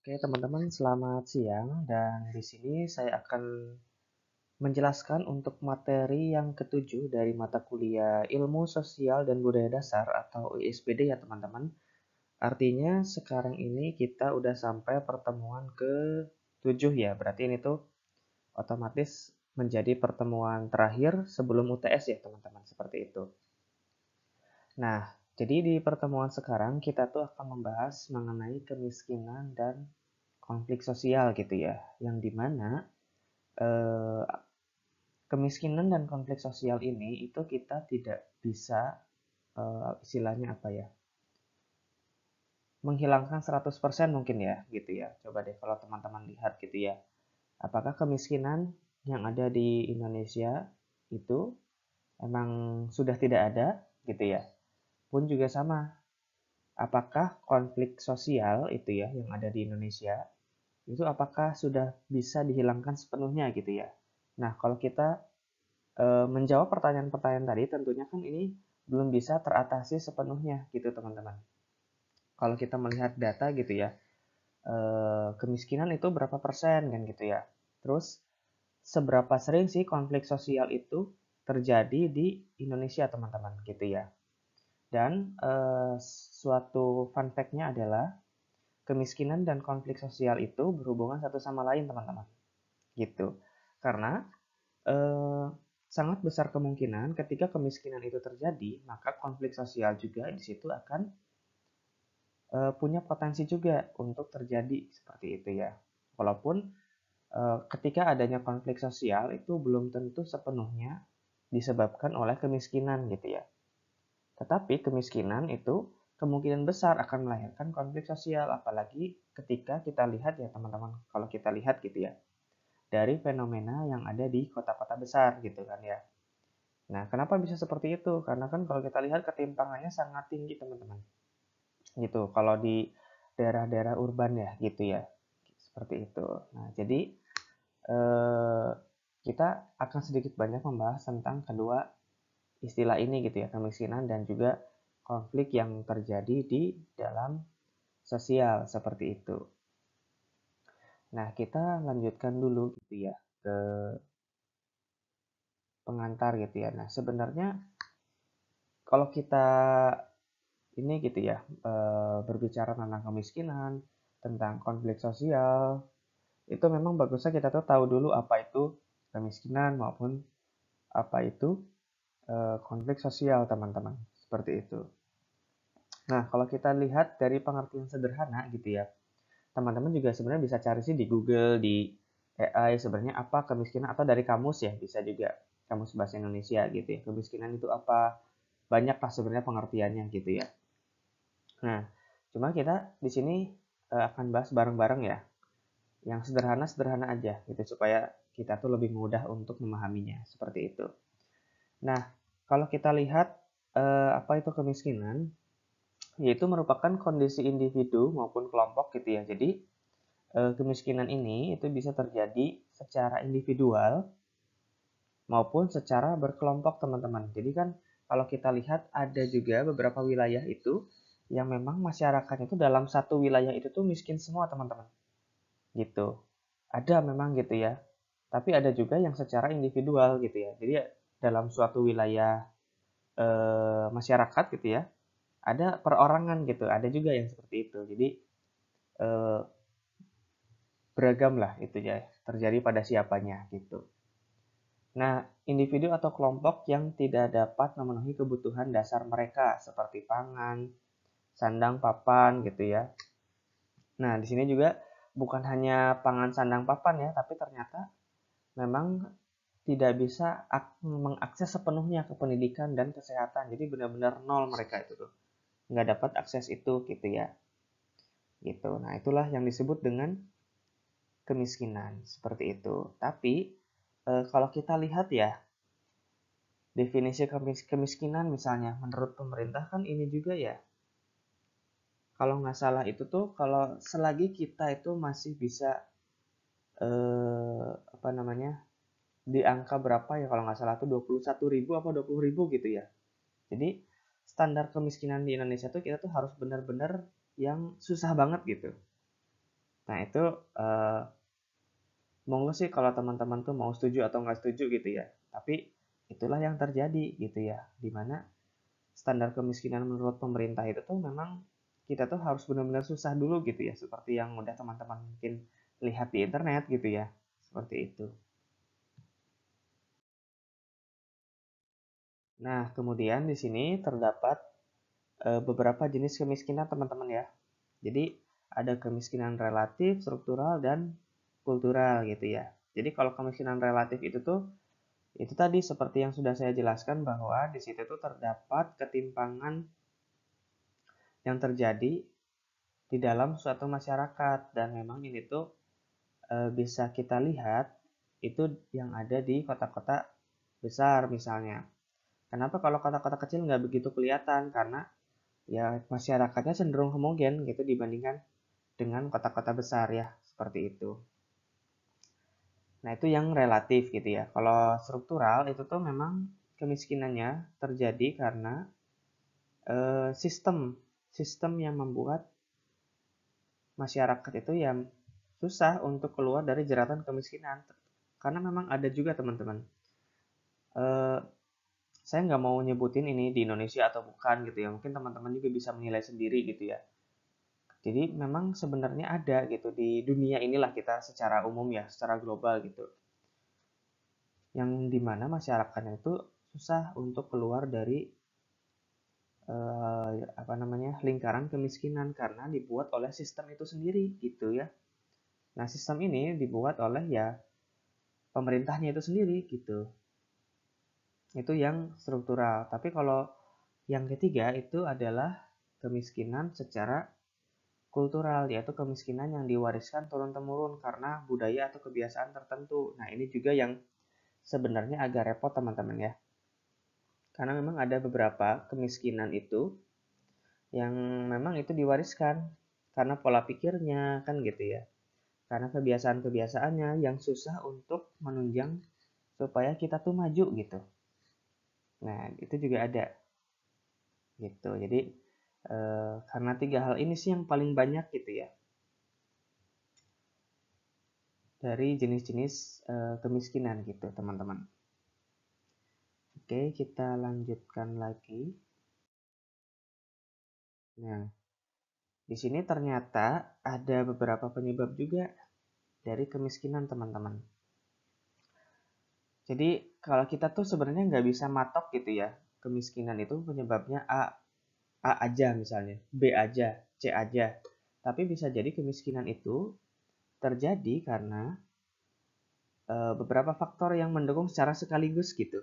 Oke, teman-teman, selamat siang. Dan di sini saya akan menjelaskan untuk materi yang ketujuh dari mata kuliah Ilmu Sosial dan Budaya Dasar atau ISBD ya, teman-teman. Artinya sekarang ini kita udah sampai pertemuan ke-7 ya. Berarti ini tuh otomatis menjadi pertemuan terakhir sebelum UTS ya, teman-teman. Seperti itu. Nah, jadi di pertemuan sekarang kita tuh akan membahas mengenai kemiskinan dan konflik sosial gitu ya, yang dimana eh, kemiskinan dan konflik sosial ini itu kita tidak bisa istilahnya apa ya, menghilangkan 100% mungkin ya gitu ya. Coba deh kalau teman-teman lihat gitu ya, apakah kemiskinan yang ada di Indonesia itu emang sudah tidak ada gitu ya. Pun juga sama, apakah konflik sosial itu ya yang ada di Indonesia itu apakah sudah bisa dihilangkan sepenuhnya gitu ya. Nah, kalau kita menjawab pertanyaan-pertanyaan tadi tentunya kan ini belum bisa teratasi sepenuhnya gitu teman-teman. Kalau kita melihat data gitu ya, kemiskinan itu berapa persen kan gitu ya. Terus seberapa sering sih konflik sosial itu terjadi di Indonesia teman-teman gitu ya. Dan suatu fun fact-nya adalah kemiskinan dan konflik sosial itu berhubungan satu sama lain teman-teman gitu. Karena eh, sangat besar kemungkinan ketika kemiskinan itu terjadi, maka konflik sosial juga di situ akan punya potensi juga untuk terjadi seperti itu ya. Walaupun ketika adanya konflik sosial itu belum tentu sepenuhnya disebabkan oleh kemiskinan gitu ya. Tetapi kemiskinan itu kemungkinan besar akan melahirkan konflik sosial, apalagi ketika kita lihat ya teman-teman, kalau kita lihat gitu ya, dari fenomena yang ada di kota-kota besar gitu kan ya. Nah, kenapa bisa seperti itu? Karena kan kalau kita lihat ketimpangannya sangat tinggi, teman-teman. Gitu. Kalau di daerah-daerah urban ya, gitu ya. Seperti itu. Nah, jadi eh, kita akan sedikit banyak membahas tentang kedua istilah ini gitu ya, kemiskinan dan juga konflik yang terjadi di dalam sosial seperti itu. Nah, kita lanjutkan dulu gitu ya ke pengantar gitu ya. Nah, sebenarnya kalau kita ini gitu ya, berbicara tentang kemiskinan, tentang konflik sosial, itu memang bagusnya kita tuh tahu dulu apa itu kemiskinan maupun apa itu konflik sosial, teman-teman. Seperti itu. Nah, kalau kita lihat dari pengertian sederhana gitu ya, teman-teman juga sebenarnya bisa cari sih di Google, di AI sebenarnya apa kemiskinan atau dari kamus ya, bisa juga kamus bahasa Indonesia gitu ya. Kemiskinan itu apa? Banyak lah sebenarnya pengertiannya gitu ya. Nah, cuma kita di sini akan bahas bareng-bareng ya, yang sederhana-sederhana aja gitu supaya kita tuh lebih mudah untuk memahaminya seperti itu. Nah, kalau kita lihat apa itu kemiskinan, yaitu merupakan kondisi individu maupun kelompok gitu ya. Jadi kemiskinan ini itu bisa terjadi secara individual maupun secara berkelompok teman-teman. Jadi kan kalau kita lihat ada juga beberapa wilayah itu yang memang masyarakat itu dalam satu wilayah itu tuh miskin semua teman-teman. Gitu. Ada memang gitu ya. Tapi ada juga yang secara individual gitu ya. Jadi dalam suatu wilayah masyarakat gitu ya, ada perorangan gitu. Ada juga yang seperti itu. Jadi eh, beragam lah itu ya terjadi pada siapanya gitu. Nah, individu atau kelompok yang tidak dapat memenuhi kebutuhan dasar mereka seperti pangan, sandang, papan gitu ya. Nah, di sini juga bukan hanya pangan, sandang, papan ya, tapi ternyata memang tidak bisa mengakses sepenuhnya ke pendidikan dan kesehatan. Jadi benar-benar nol mereka itu tuh. Nggak dapat akses itu gitu ya. Gitu. Nah, itulah yang disebut dengan kemiskinan. Seperti itu. Tapi kalau kita lihat ya, definisi kemiskinan misalnya menurut pemerintah kan ini juga ya. Kalau nggak salah itu tuh kalau selagi kita itu masih bisa apa namanya di angka berapa ya kalau nggak salah tuh 21.000 apa 20.000 gitu ya. Jadi standar kemiskinan di Indonesia tuh kita tuh harus benar-benar yang susah banget gitu. Nah itu monggo sih kalau teman-teman tuh mau setuju atau nggak setuju gitu ya. Tapi itulah yang terjadi gitu ya. Dimana standar kemiskinan menurut pemerintah itu tuh memang kita tuh harus benar-benar susah dulu gitu ya. Seperti yang udah teman-teman mungkin lihat di internet gitu ya. Seperti itu. Nah, kemudian di sini terdapat beberapa jenis kemiskinan teman-teman ya. Jadi ada kemiskinan relatif, struktural, dan kultural gitu ya. Jadi kalau kemiskinan relatif itu tadi seperti yang sudah saya jelaskan bahwa di situ tuh terdapat ketimpangan yang terjadi di dalam suatu masyarakat dan memang ini tuh bisa kita lihat itu yang ada di kota-kota besar misalnya. Kenapa kalau kota-kota kecil nggak begitu kelihatan? Karena ya masyarakatnya cenderung homogen gitu dibandingkan dengan kota-kota besar ya, seperti itu. Nah, itu yang relatif gitu ya. Kalau struktural itu tuh memang kemiskinannya terjadi karena sistem sistem yang membuat masyarakat itu yang susah untuk keluar dari jeratan kemiskinan. Karena memang ada juga teman-teman. Eh, saya nggak mau nyebutin ini di Indonesia atau bukan gitu ya. Mungkin teman-teman juga bisa menilai sendiri gitu ya. Jadi memang sebenarnya ada gitu di dunia inilah kita secara umum ya, secara global gitu. Yang dimana masyarakatnya itu susah untuk keluar dari apa namanya lingkaran kemiskinan karena dibuat oleh sistem itu sendiri gitu ya. Nah sistem ini dibuat oleh ya pemerintahnya itu sendiri gitu. Itu yang struktural. Tapi kalau yang ketiga itu adalah kemiskinan secara kultural, yaitu kemiskinan yang diwariskan turun-temurun karena budaya atau kebiasaan tertentu. Nah, ini juga yang sebenarnya agak repot teman-teman ya. Karena memang ada beberapa kemiskinan itu yang memang itu diwariskan karena pola pikirnya kan gitu ya. Karena kebiasaan-kebiasaannya yang susah untuk menunjang supaya kita tuh maju gitu. Nah, itu juga ada gitu. Jadi karena tiga hal ini sih yang paling banyak gitu ya dari jenis-jenis kemiskinan gitu teman-teman. Oke, kita lanjutkan lagi. Nah, di sini ternyata ada beberapa penyebab juga dari kemiskinan teman-teman. Jadi kalau kita tuh sebenarnya nggak bisa matok gitu ya, kemiskinan itu penyebabnya A aja misalnya, B aja, C aja. Tapi bisa jadi kemiskinan itu terjadi karena beberapa faktor yang mendukung secara sekaligus gitu.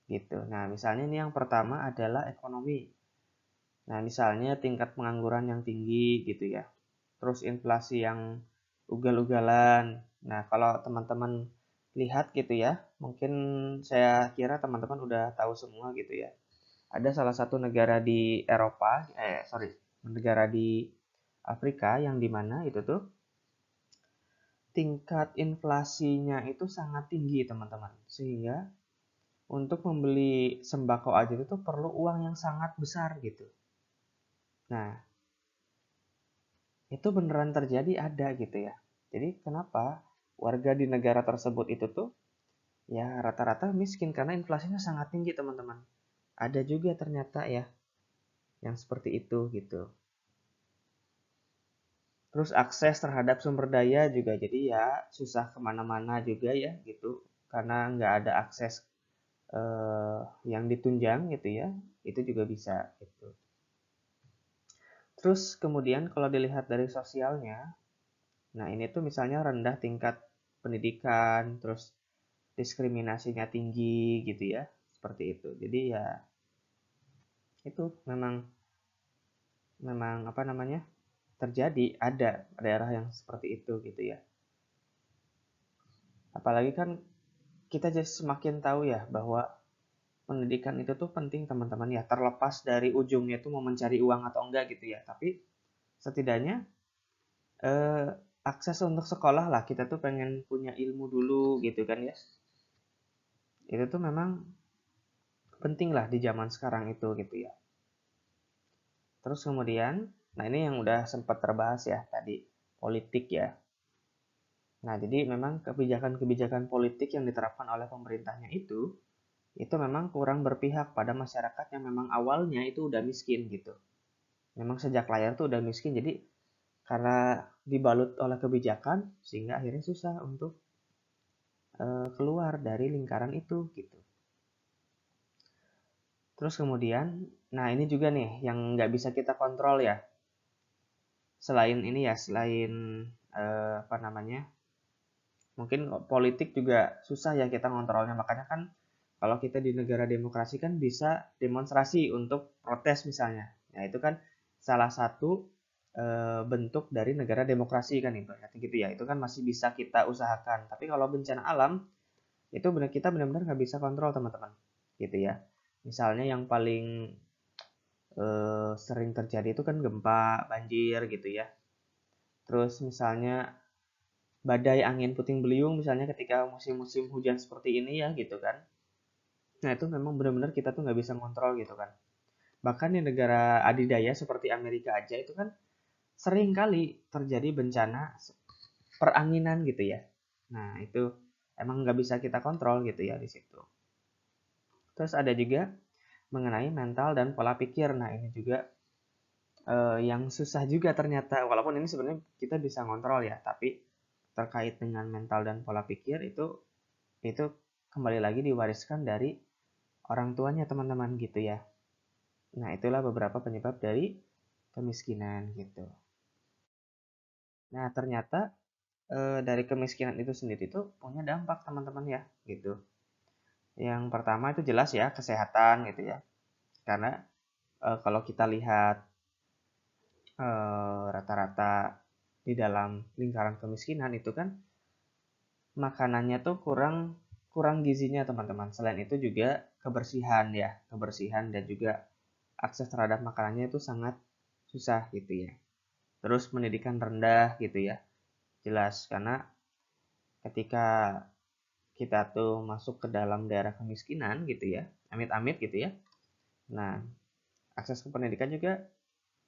Gitu. Nah, misalnya ini yang pertama adalah ekonomi. Nah, misalnya tingkat pengangguran yang tinggi gitu ya. Terus inflasi yang ugal-ugalan. Nah, kalau teman-teman lihat gitu ya, mungkin saya kira teman-teman udah tahu semua gitu ya. Ada salah satu negara di Eropa, negara di Afrika yang dimana itu tuh tingkat inflasinya itu sangat tinggi teman-teman. Sehingga untuk membeli sembako aja itu tuh perlu uang yang sangat besar gitu. Nah, itu beneran terjadi ada gitu ya. Jadi kenapa warga di negara tersebut itu tuh ya rata-rata miskin karena inflasinya sangat tinggi teman-teman. Ada juga ternyata ya yang seperti itu gitu. Terus akses terhadap sumber daya juga jadi ya susah kemana-mana juga ya gitu. Karena nggak ada akses yang ditunjang gitu ya. Itu juga bisa gitu. Terus kemudian kalau dilihat dari sosialnya, nah ini tuh misalnya rendah tingkat pendidikan, terus diskriminasinya tinggi gitu ya, seperti itu. Jadi ya itu memang memang apa namanya terjadi ada daerah yang seperti itu gitu ya. Apalagi kan kita jadi semakin tahu ya bahwa pendidikan itu tuh penting teman-teman ya terlepas dari ujungnya itu mau mencari uang atau enggak gitu ya. Tapi setidaknya eh, akses untuk sekolah lah kita tuh pengen punya ilmu dulu gitu kan ya. Itu tuh memang penting lah di zaman sekarang itu gitu ya. Terus kemudian, nah ini yang udah sempat terbahas ya tadi. politik ya. Nah, jadi memang kebijakan-kebijakan politik yang diterapkan oleh pemerintahnya itu memang kurang berpihak pada masyarakat yang memang awalnya itu udah miskin gitu. Memang sejak lahir tuh udah miskin, jadi karena dibalut oleh kebijakan sehingga akhirnya susah untuk keluar dari lingkaran itu gitu. Terus kemudian, nah ini juga nih yang nggak bisa kita kontrol ya. Selain ini ya, selain apa namanya, mungkin politik juga susah ya kita ngontrolnya. Makanya kan kalau kita di negara demokrasi kan bisa demonstrasi untuk protes misalnya. Nah itu kan salah satu bentuk dari negara demokrasi kan ibaratnya gitu ya. Itu kan masih bisa kita usahakan. Tapi kalau bencana alam itu kita benar-benar nggak bisa kontrol teman-teman gitu ya. Misalnya yang paling sering terjadi itu kan gempa, banjir gitu ya. Terus misalnya badai angin puting beliung misalnya ketika musim-musim hujan seperti ini ya gitu kan. Nah itu memang benar-benar kita tuh nggak bisa kontrol gitu kan. Bahkan di negara adidaya seperti Amerika aja itu kan sering kali terjadi bencana peranginan gitu ya. Nah itu emang nggak bisa kita kontrol gitu ya di situ. Terus ada juga mengenai mental dan pola pikir. Nah ini juga yang susah juga ternyata. Walaupun ini sebenarnya kita bisa kontrol ya, tapi terkait dengan mental dan pola pikir itu kembali lagi diwariskan dari orang tuanya teman-teman gitu ya. Nah, itulah beberapa penyebab dari kemiskinan gitu. Nah, ternyata dari kemiskinan itu sendiri tuh punya dampak teman-teman ya gitu. Yang pertama itu jelas ya kesehatan gitu ya. Karena kalau kita lihat rata-rata di dalam lingkaran kemiskinan itu kan makanannya tuh kurang kurang gizinya teman-teman. Selain itu juga kebersihan ya, kebersihan dan juga akses terhadap makanannya itu sangat susah gitu ya. Terus pendidikan rendah gitu ya. Jelas karena ketika kita tuh masuk ke dalam daerah kemiskinan gitu ya, amit-amit gitu ya. Nah, akses ke pendidikan juga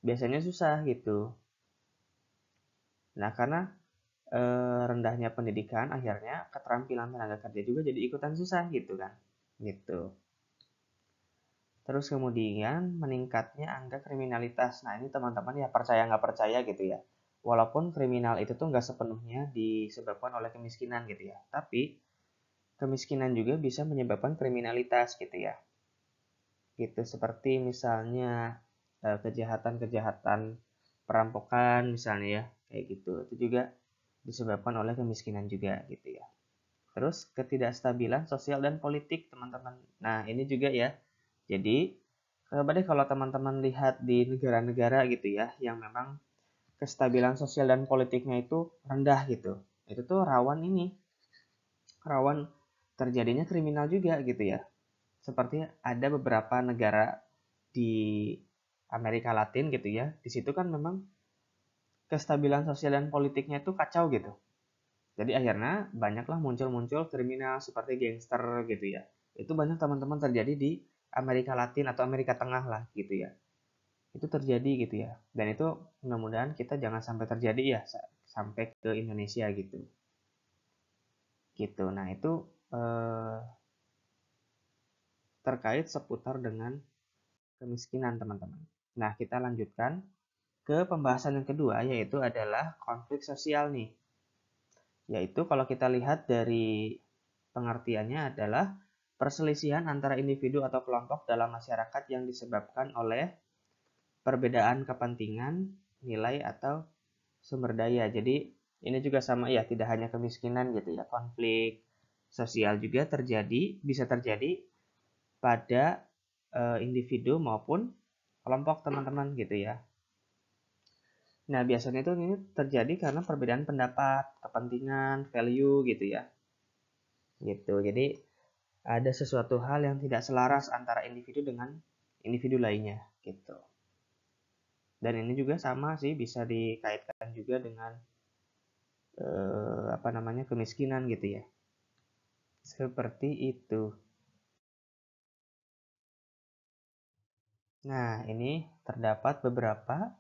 biasanya susah gitu. Nah, karena rendahnya pendidikan akhirnya keterampilan tenaga kerja juga jadi ikutan susah gitu kan. Gitu. Terus kemudian meningkatnya angka kriminalitas. Nah ini teman-teman ya percaya nggak percaya gitu ya. Walaupun kriminal itu tuh nggak sepenuhnya disebabkan oleh kemiskinan gitu ya. Tapi kemiskinan juga bisa menyebabkan kriminalitas gitu ya. Gitu seperti misalnya kejahatan-kejahatan perampokan misalnya ya. Kayak gitu. Itu juga disebabkan oleh kemiskinan juga gitu ya. Terus ketidakstabilan sosial dan politik teman-teman. Nah ini juga ya. Jadi coba deh kalau teman-teman lihat di negara-negara gitu ya, yang memang kestabilan sosial dan politiknya itu rendah gitu. Itu tuh rawan terjadinya kriminal juga gitu ya. Seperti ada beberapa negara di Amerika Latin gitu ya. Di situ kan memang kestabilan sosial dan politiknya itu kacau gitu. Jadi akhirnya banyaklah muncul-muncul kriminal seperti gangster gitu ya. Itu banyak teman-teman terjadi di Amerika Latin atau Amerika Tengah lah gitu ya. Itu terjadi gitu ya. Dan itu mudah-mudahan kita jangan sampai terjadi ya sampai ke Indonesia gitu. Gitu. Nah, itu eh, terkait seputar dengan kemiskinan, teman-teman. Nah, kita lanjutkan ke pembahasan yang kedua yaitu adalah konflik sosial nih. Yaitu kalau kita lihat dari pengertiannya adalah perselisihan antara individu atau kelompok dalam masyarakat yang disebabkan oleh perbedaan kepentingan, nilai atau sumber daya. Jadi ini juga sama ya, tidak hanya kemiskinan gitu ya, konflik sosial juga bisa terjadi pada individu maupun kelompok teman-teman gitu ya. Nah biasanya itu ini terjadi karena perbedaan pendapat, kepentingan, value gitu ya. Gitu. Jadi ada sesuatu hal yang tidak selaras antara individu dengan individu lainnya gitu. Dan ini juga sama sih bisa dikaitkan juga dengan apa namanya kemiskinan gitu ya. Seperti itu. Nah, ini terdapat beberapa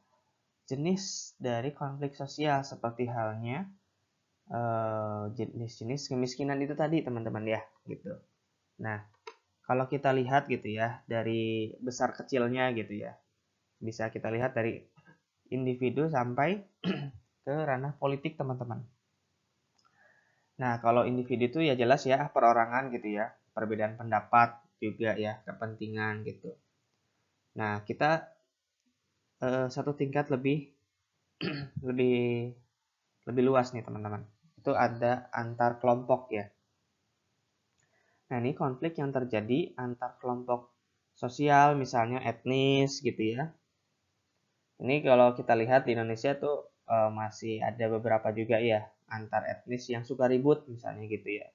jenis dari konflik sosial seperti halnya jenis-jenis kemiskinan itu tadi teman-teman ya gitu. Nah, kalau kita lihat gitu ya dari besar kecilnya gitu ya, bisa kita lihat dari individu sampai ke ranah politik teman-teman. Nah, kalau individu itu ya jelas ya perorangan gitu ya, perbedaan pendapat juga ya, kepentingan gitu. Nah, kita satu tingkat lebih lebih lebih luas nih teman-teman. Itu ada antar kelompok ya. Nah, ini konflik yang terjadi antar kelompok sosial, misalnya etnis gitu ya. Ini kalau kita lihat di Indonesia tuh masih ada beberapa juga ya antar etnis yang suka ribut misalnya gitu ya.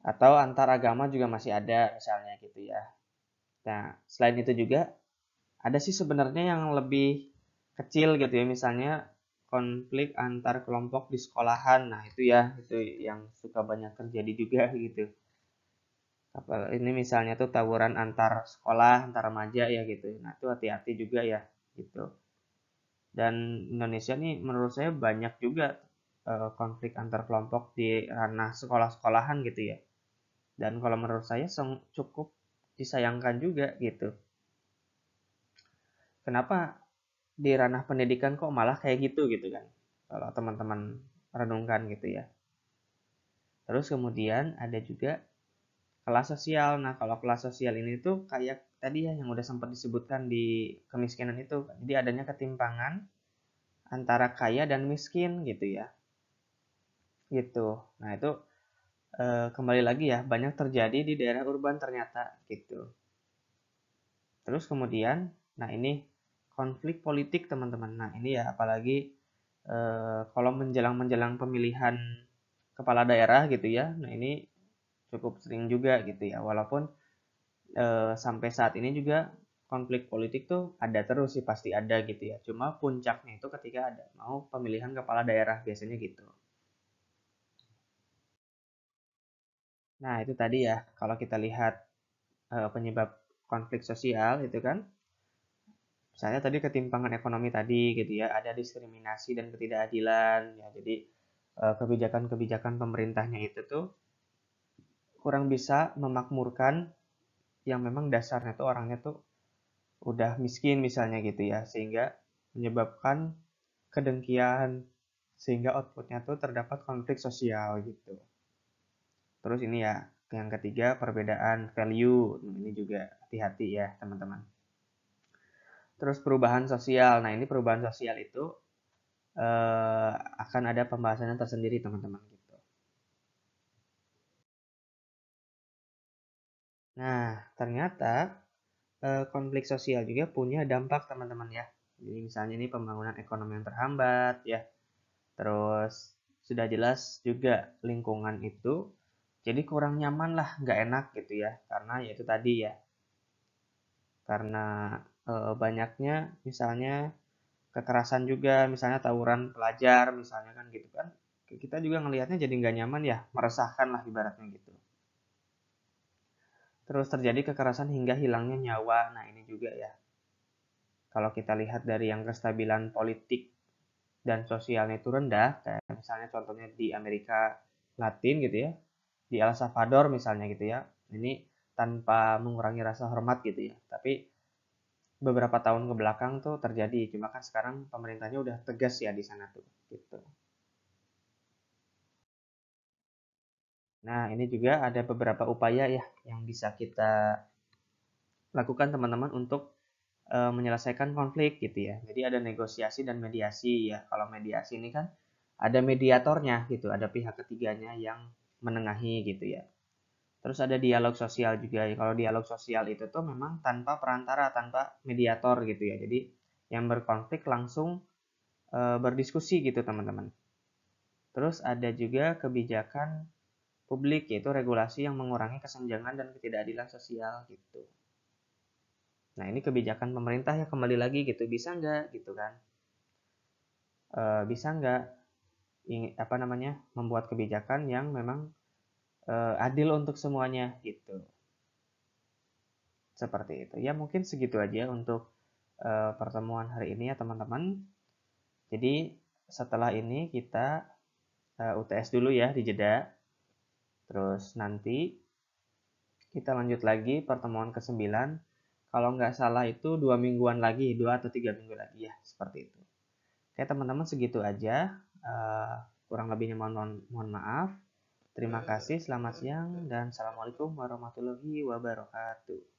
Atau antar agama juga masih ada misalnya gitu ya. Nah, selain itu juga ada sih sebenarnya yang lebih kecil gitu ya, misalnya konflik antar kelompok di sekolahan. Nah, itu ya, itu yang suka banyak terjadi juga gitu. Ini misalnya tuh tawuran antar sekolah, antar remaja ya gitu. Nah, itu hati-hati juga ya gitu. Dan Indonesia nih menurut saya banyak juga konflik antar kelompok di ranah sekolah-sekolahan gitu ya. Dan kalau menurut saya cukup disayangkan juga gitu. Kenapa di ranah pendidikan kok malah kayak gitu gitu kan? Kalau teman-teman renungkan gitu ya. Terus kemudian ada juga kelas sosial. Nah, kalau kelas sosial ini tuh kayak tadi ya yang udah sempat disebutkan di kemiskinan itu. Jadi adanya ketimpangan antara kaya dan miskin gitu ya. Gitu. Nah, itu kembali lagi ya, banyak terjadi di daerah urban ternyata gitu. Terus kemudian, nah ini konflik politik teman-teman. Nah ini ya apalagi kalau menjelang pemilihan kepala daerah gitu ya. Nah ini cukup sering juga gitu ya. Walaupun sampai saat ini juga konflik politik tuh ada terus sih, pasti ada gitu ya. Cuma puncaknya itu ketika ada mau pemilihan kepala daerah biasanya gitu. Nah itu tadi ya kalau kita lihat penyebab konflik sosial itu kan. Misalnya tadi ketimpangan ekonomi tadi gitu ya, ada diskriminasi dan ketidakadilan ya. Jadi kebijakan-kebijakan pemerintahnya itu tuh kurang bisa memakmurkan yang memang dasarnya tuh orangnya tuh udah miskin misalnya gitu ya, sehingga menyebabkan kedengkian, sehingga outputnya tuh terdapat konflik sosial gitu. Terus ini ya, yang ketiga perbedaan value, ini juga hati-hati ya teman-teman. Terus perubahan sosial, nah ini perubahan sosial itu akan ada pembahasannya tersendiri teman-teman gitu. Nah, ternyata konflik sosial juga punya dampak teman-teman ya. Jadi misalnya ini pembangunan ekonomi yang terhambat ya. Terus sudah jelas juga lingkungan itu jadi kurang nyaman lah, nggak enak gitu ya. Karena ya itu tadi ya. Karena banyaknya misalnya kekerasan juga, misalnya tawuran pelajar misalnya kan gitu kan. Kita juga ngelihatnya jadi nggak nyaman ya, meresahkan lah ibaratnya gitu. Terus terjadi kekerasan hingga hilangnya nyawa. Nah, ini juga ya. Kalau kita lihat dari yang kestabilan politik dan sosialnya itu rendah, kayak misalnya contohnya di Amerika Latin gitu ya, di El Salvador misalnya gitu ya. Ini tanpa mengurangi rasa hormat gitu ya. Tapi beberapa tahun ke belakang tuh terjadi. Cuma kan sekarang pemerintahnya udah tegas ya di sana tuh gitu. Nah, ini juga ada beberapa upaya ya yang bisa kita lakukan teman-teman untuk menyelesaikan konflik gitu ya. Jadi ada negosiasi dan mediasi ya. Kalau mediasi ini kan ada mediatornya gitu, ada pihak ketiganya yang menengahi gitu ya. Terus ada dialog sosial juga ya. Kalau dialog sosial itu tuh memang tanpa perantara, tanpa mediator gitu ya. Jadi yang berkonflik langsung berdiskusi gitu teman-teman. Terus ada juga kebijakan publik yaitu regulasi yang mengurangi kesenjangan dan ketidakadilan sosial gitu. Nah ini kebijakan pemerintah ya kembali lagi gitu, bisa nggak gitu kan? Bisa nggak apa namanya membuat kebijakan yang memang adil untuk semuanya gitu. Seperti itu. Ya mungkin segitu aja untuk pertemuan hari ini ya teman-teman. Jadi setelah ini kita UTS dulu ya di jeda. Terus nanti kita lanjut lagi pertemuan ke-9. Kalau nggak salah itu 2 mingguan lagi, 2 atau 3 minggu lagi ya, seperti itu. Oke teman-teman, segitu aja. Kurang lebihnya mohon maaf. Terima kasih, selamat siang, dan assalamualaikum warahmatullahi wabarakatuh.